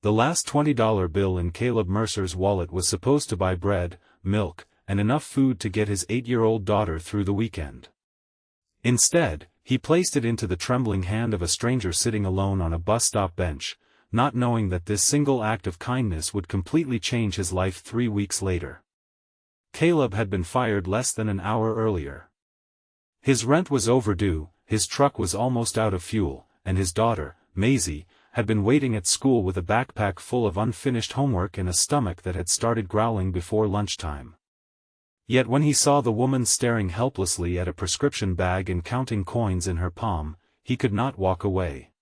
The last $20 bill in Caleb Mercer's wallet was supposed to buy bread, milk, and enough food to get his 8-year-old daughter through the weekend. Instead, he placed it into the trembling hand of a stranger sitting alone on a bus stop bench, not knowing that this single act of kindness would completely change his life 3 weeks later. Caleb had been fired less than an hour earlier. His rent was overdue, his truck was almost out of fuel, and his daughter, Maisie, had been waiting at school with a backpack full of unfinished homework and a stomach that had started growling before lunchtime. Yet when he saw the woman staring helplessly at a prescription bag and counting coins in her palm, he could not walk away.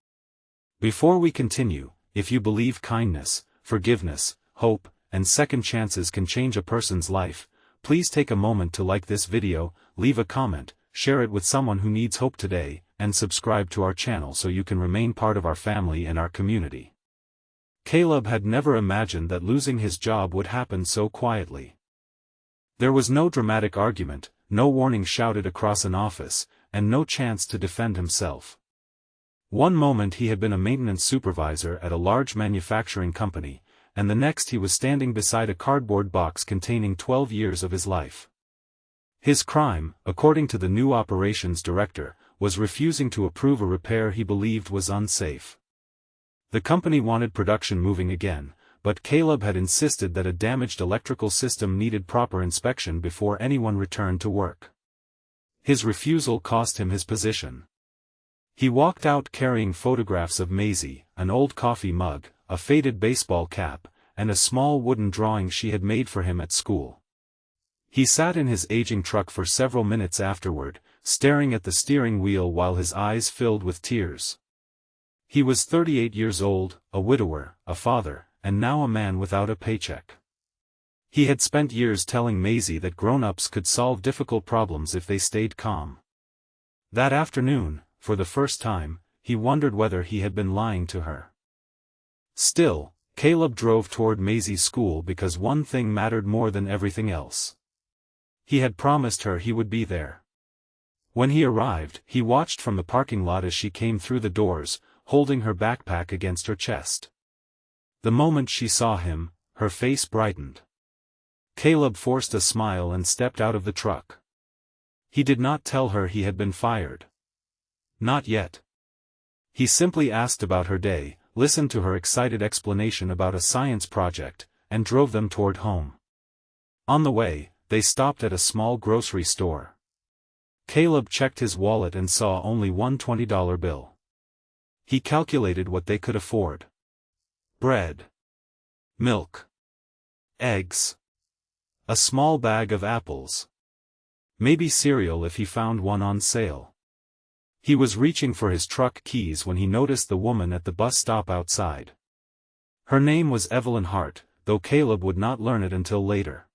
Before we continue, if you believe kindness, forgiveness, hope, and second chances can change a person's life, please take a moment to like this video, leave a comment, share it with someone who needs hope today, and subscribe to our channel so you can remain part of our family and our community. Caleb had never imagined that losing his job would happen so quietly. There was no dramatic argument, no warning shouted across an office, and no chance to defend himself. One moment he had been a maintenance supervisor at a large manufacturing company, and the next he was standing beside a cardboard box containing 12 years of his life. His crime, according to the new operations director, was refusing to approve a repair he believed was unsafe. The company wanted production moving again, but Caleb had insisted that a damaged electrical system needed proper inspection before anyone returned to work. His refusal cost him his position. He walked out carrying photographs of Maisie, an old coffee mug, a faded baseball cap, and a small wooden drawing she had made for him at school. He sat in his aging truck for several minutes afterward, staring at the steering wheel while his eyes filled with tears. He was 38 years old, a widower, a father, and now a man without a paycheck. He had spent years telling Maisie that grown-ups could solve difficult problems if they stayed calm. That afternoon, for the first time, he wondered whether he had been lying to her. Still, Caleb drove toward Maisie's school because one thing mattered more than everything else. He had promised her he would be there. When he arrived, he watched from the parking lot as she came through the doors, holding her backpack against her chest. The moment she saw him, her face brightened. Caleb forced a smile and stepped out of the truck. He did not tell her he had been fired. Not yet. He simply asked about her day, listened to her excited explanation about a science project, and drove them toward home. On the way, they stopped at a small grocery store. Caleb checked his wallet and saw only one $20 bill. He calculated what they could afford. Bread, milk, eggs, a small bag of apples. Maybe cereal if he found one on sale. He was reaching for his truck keys when he noticed the woman at the bus stop outside. Her name was Evelyn Hart, though Caleb would not learn it until later.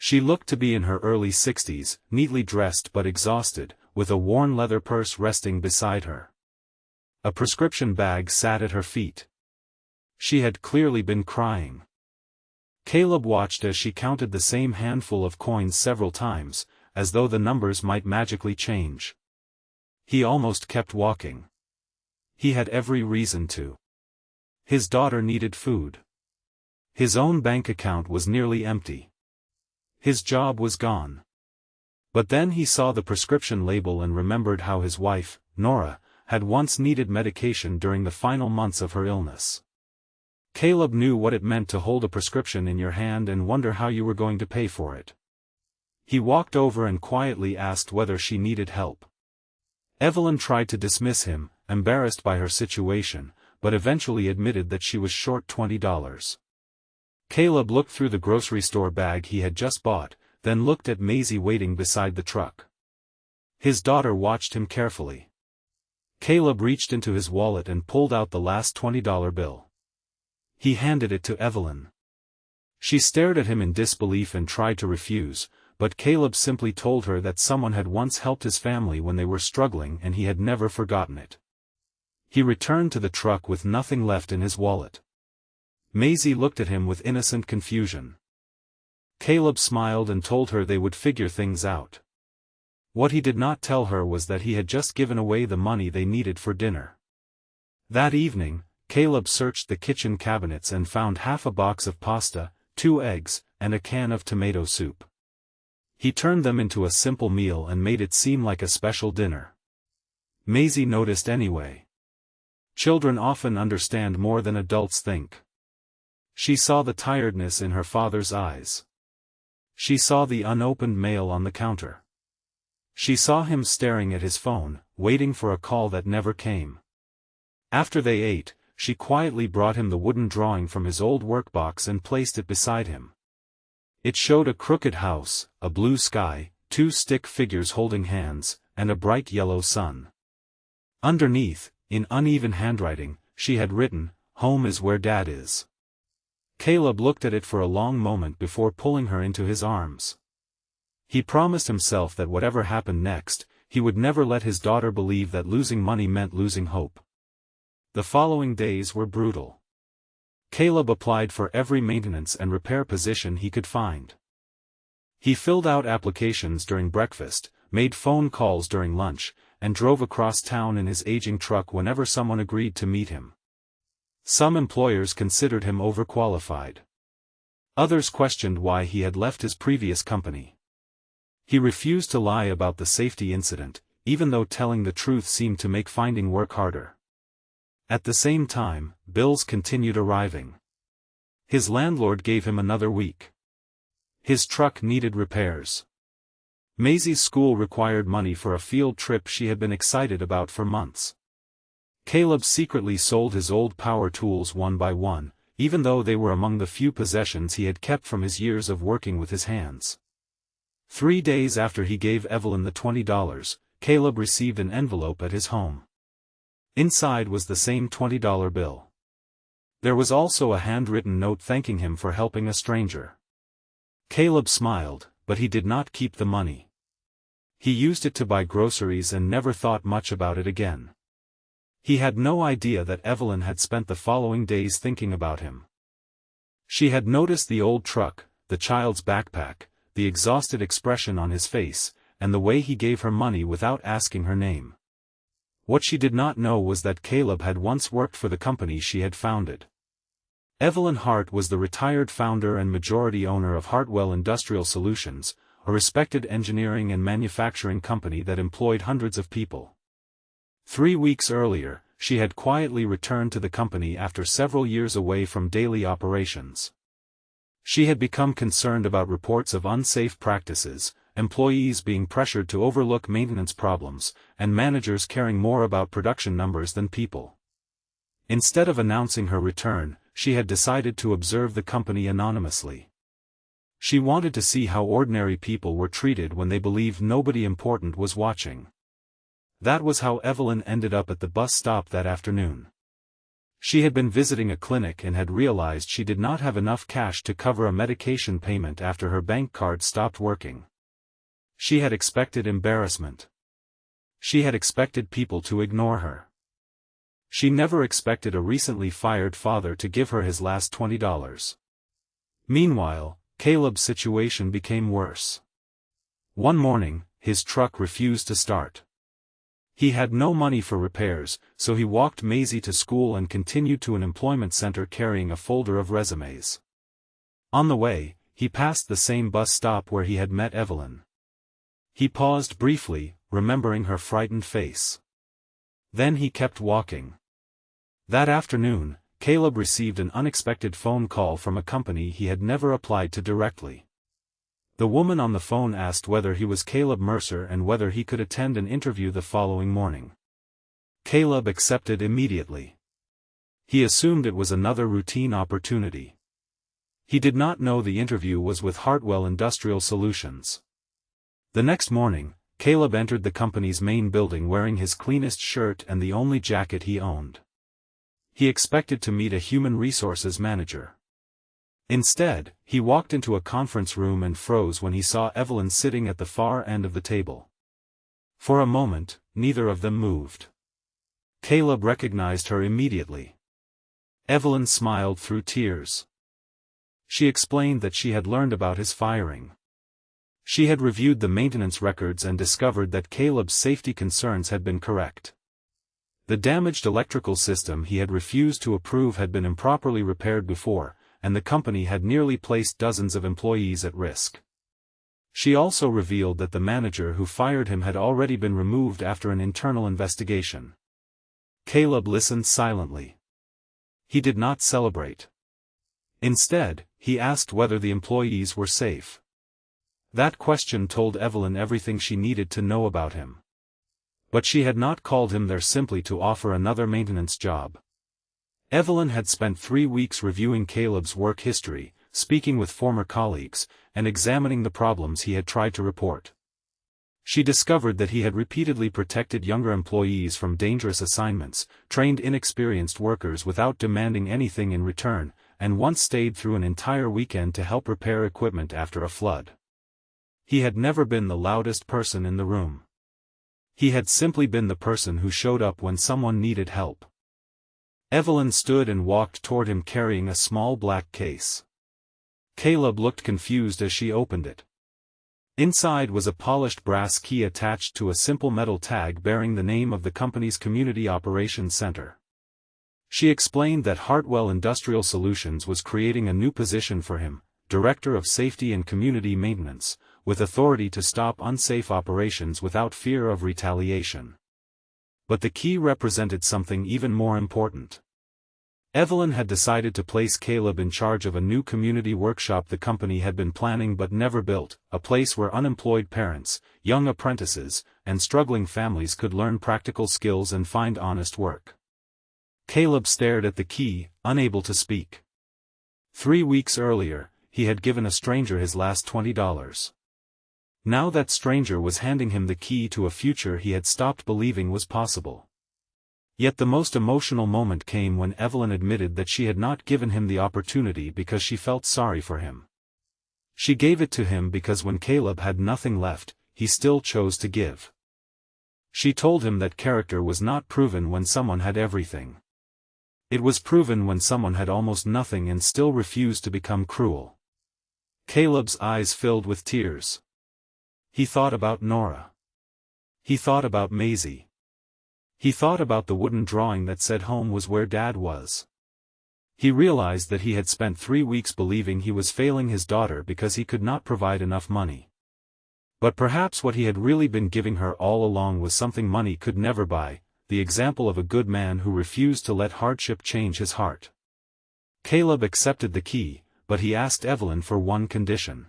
She looked to be in her early 60s, neatly dressed but exhausted, with a worn leather purse resting beside her. A prescription bag sat at her feet. She had clearly been crying. Caleb watched as she counted the same handful of coins several times, as though the numbers might magically change. He almost kept walking. He had every reason to. His daughter needed food. His own bank account was nearly empty. His job was gone. But then he saw the prescription label and remembered how his wife, Nora, had once needed medication during the final months of her illness. Caleb knew what it meant to hold a prescription in your hand and wonder how you were going to pay for it. He walked over and quietly asked whether she needed help. Evelyn tried to dismiss him, embarrassed by her situation, but eventually admitted that she was short $20. Caleb looked through the grocery store bag he had just bought, then looked at Maisie waiting beside the truck. His daughter watched him carefully. Caleb reached into his wallet and pulled out the last $20 bill. He handed it to Evelyn. She stared at him in disbelief and tried to refuse, but Caleb simply told her that someone had once helped his family when they were struggling and he had never forgotten it. He returned to the truck with nothing left in his wallet. Maisie looked at him with innocent confusion. Caleb smiled and told her they would figure things out. What he did not tell her was that he had just given away the money they needed for dinner. That evening, Caleb searched the kitchen cabinets and found half a box of pasta, 2 eggs, and a can of tomato soup. He turned them into a simple meal and made it seem like a special dinner. Maisie noticed anyway. Children often understand more than adults think. She saw the tiredness in her father's eyes. She saw the unopened mail on the counter. She saw him staring at his phone, waiting for a call that never came. After they ate, she quietly brought him the wooden drawing from his old workbox and placed it beside him. It showed a crooked house, a blue sky, 2 stick figures holding hands, and a bright yellow sun. Underneath, in uneven handwriting, she had written, "Home is where Dad is." Caleb looked at it for a long moment before pulling her into his arms. He promised himself that whatever happened next, he would never let his daughter believe that losing money meant losing hope. The following days were brutal. Caleb applied for every maintenance and repair position he could find. He filled out applications during breakfast, made phone calls during lunch, and drove across town in his aging truck whenever someone agreed to meet him. Some employers considered him overqualified. Others questioned why he had left his previous company. He refused to lie about the safety incident, even though telling the truth seemed to make finding work harder. At the same time, bills continued arriving. His landlord gave him another week. His truck needed repairs. Maisie's school required money for a field trip she had been excited about for months. Caleb secretly sold his old power tools one by one, even though they were among the few possessions he had kept from his years of working with his hands. 3 days after he gave Evelyn the $20, Caleb received an envelope at his home. Inside was the same $20 bill. There was also a handwritten note thanking him for helping a stranger. Caleb smiled, but he did not keep the money. He used it to buy groceries and never thought much about it again. He had no idea that Evelyn had spent the following days thinking about him. She had noticed the old truck, the child's backpack, the exhausted expression on his face, and the way he gave her money without asking her name. What she did not know was that Caleb had once worked for the company she had founded. Evelyn Hart was the retired founder and majority owner of Hartwell Industrial Solutions, a respected engineering and manufacturing company that employed hundreds of people. 3 weeks earlier, she had quietly returned to the company after several years away from daily operations. She had become concerned about reports of unsafe practices, employees being pressured to overlook maintenance problems, and managers caring more about production numbers than people. Instead of announcing her return, she had decided to observe the company anonymously. She wanted to see how ordinary people were treated when they believed nobody important was watching. That was how Evelyn ended up at the bus stop that afternoon. She had been visiting a clinic and had realized she did not have enough cash to cover a medication payment after her bank card stopped working. She had expected embarrassment. She had expected people to ignore her. She never expected a recently fired father to give her his last $20. Meanwhile, Caleb's situation became worse. One morning, his truck refused to start. He had no money for repairs, so he walked Maisie to school and continued to an employment center carrying a folder of resumes. On the way, he passed the same bus stop where he had met Evelyn. He paused briefly, remembering her frightened face. Then he kept walking. That afternoon, Caleb received an unexpected phone call from a company he had never applied to directly. The woman on the phone asked whether he was Caleb Mercer and whether he could attend an interview the following morning. Caleb accepted immediately. He assumed it was another routine opportunity. He did not know the interview was with Hartwell Industrial Solutions. The next morning, Caleb entered the company's main building wearing his cleanest shirt and the only jacket he owned. He expected to meet a human resources manager. Instead, he walked into a conference room and froze when he saw Evelyn sitting at the far end of the table. For a moment, neither of them moved. Caleb recognized her immediately. Evelyn smiled through tears. She explained that she had learned about his firing. She had reviewed the maintenance records and discovered that Caleb's safety concerns had been correct. The damaged electrical system he had refused to approve had been improperly repaired before, and the company had nearly placed dozens of employees at risk. She also revealed that the manager who fired him had already been removed after an internal investigation. Caleb listened silently. He did not celebrate. Instead, he asked whether the employees were safe. That question told Evelyn everything she needed to know about him. But she had not called him there simply to offer another maintenance job. Evelyn had spent 3 weeks reviewing Caleb's work history, speaking with former colleagues, and examining the problems he had tried to report. She discovered that he had repeatedly protected younger employees from dangerous assignments, trained inexperienced workers without demanding anything in return, and once stayed through an entire weekend to help repair equipment after a flood. He had never been the loudest person in the room. He had simply been the person who showed up when someone needed help. Evelyn stood and walked toward him carrying a small black case. Caleb looked confused as she opened it. Inside was a polished brass key attached to a simple metal tag bearing the name of the company's Community Operations Center. She explained that Hartwell Industrial Solutions was creating a new position for him, Director of Safety and Community Maintenance, with authority to stop unsafe operations without fear of retaliation. But the key represented something even more important. Evelyn had decided to place Caleb in charge of a new community workshop the company had been planning but never built, a place where unemployed parents, young apprentices, and struggling families could learn practical skills and find honest work. Caleb stared at the key, unable to speak. 3 weeks earlier, he had given a stranger his last $20. Now that stranger was handing him the key to a future he had stopped believing was possible. Yet the most emotional moment came when Evelyn admitted that she had not given him the opportunity because she felt sorry for him. She gave it to him because when Caleb had nothing left, he still chose to give. She told him that character was not proven when someone had everything. It was proven when someone had almost nothing and still refused to become cruel. Caleb's eyes filled with tears. He thought about Nora. He thought about Maisie. He thought about the wooden drawing that said home was where Dad was. He realized that he had spent 3 weeks believing he was failing his daughter because he could not provide enough money. But perhaps what he had really been giving her all along was something money could never buy, the example of a good man who refused to let hardship change his heart. Caleb accepted the key, but he asked Evelyn for one condition.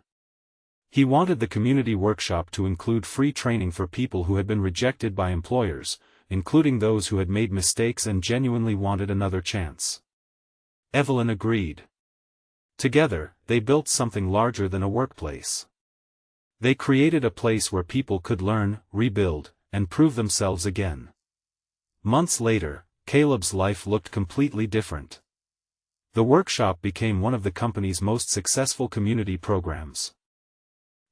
He wanted the community workshop to include free training for people who had been rejected by employers, including those who had made mistakes and genuinely wanted another chance. Evelyn agreed. Together, they built something larger than a workplace. They created a place where people could learn, rebuild, and prove themselves again. Months later, Caleb's life looked completely different. The workshop became one of the company's most successful community programs.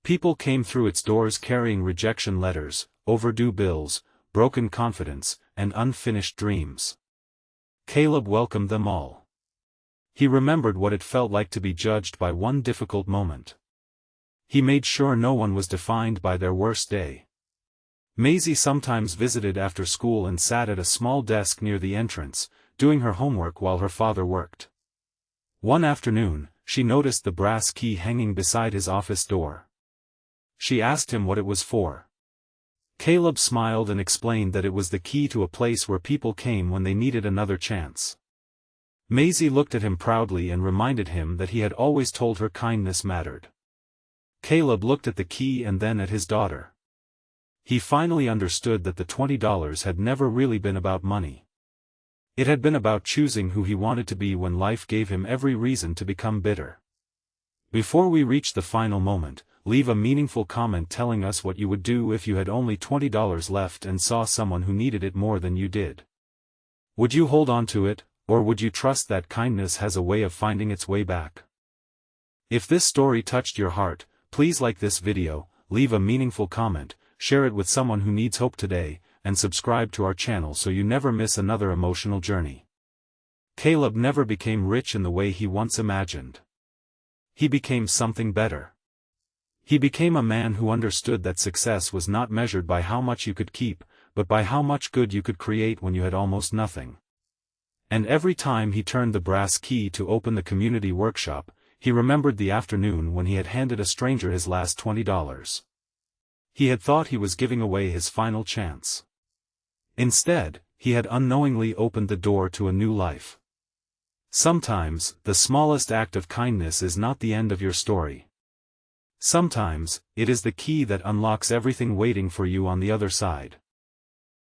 People came through its doors carrying rejection letters, overdue bills, broken confidence, and unfinished dreams. Caleb welcomed them all. He remembered what it felt like to be judged by one difficult moment. He made sure no one was defined by their worst day. Maisie sometimes visited after school and sat at a small desk near the entrance, doing her homework while her father worked. One afternoon, she noticed the brass key hanging beside his office door. She asked him what it was for. Caleb smiled and explained that it was the key to a place where people came when they needed another chance. Maisie looked at him proudly and reminded him that he had always told her kindness mattered. Caleb looked at the key and then at his daughter. He finally understood that the $20 had never really been about money. It had been about choosing who he wanted to be when life gave him every reason to become bitter. Before we reach the final moment, leave a meaningful comment telling us what you would do if you had only $20 left and saw someone who needed it more than you did. Would you hold on to it, or would you trust that kindness has a way of finding its way back? If this story touched your heart, please like this video, leave a meaningful comment, share it with someone who needs hope today, and subscribe to our channel so you never miss another emotional journey. Caleb never became rich in the way he once imagined. He became something better. He became a man who understood that success was not measured by how much you could keep, but by how much good you could create when you had almost nothing. And every time he turned the brass key to open the community workshop, he remembered the afternoon when he had handed a stranger his last $20. He had thought he was giving away his final chance. Instead, he had unknowingly opened the door to a new life. Sometimes, the smallest act of kindness is not the end of your story. Sometimes, it is the key that unlocks everything waiting for you on the other side.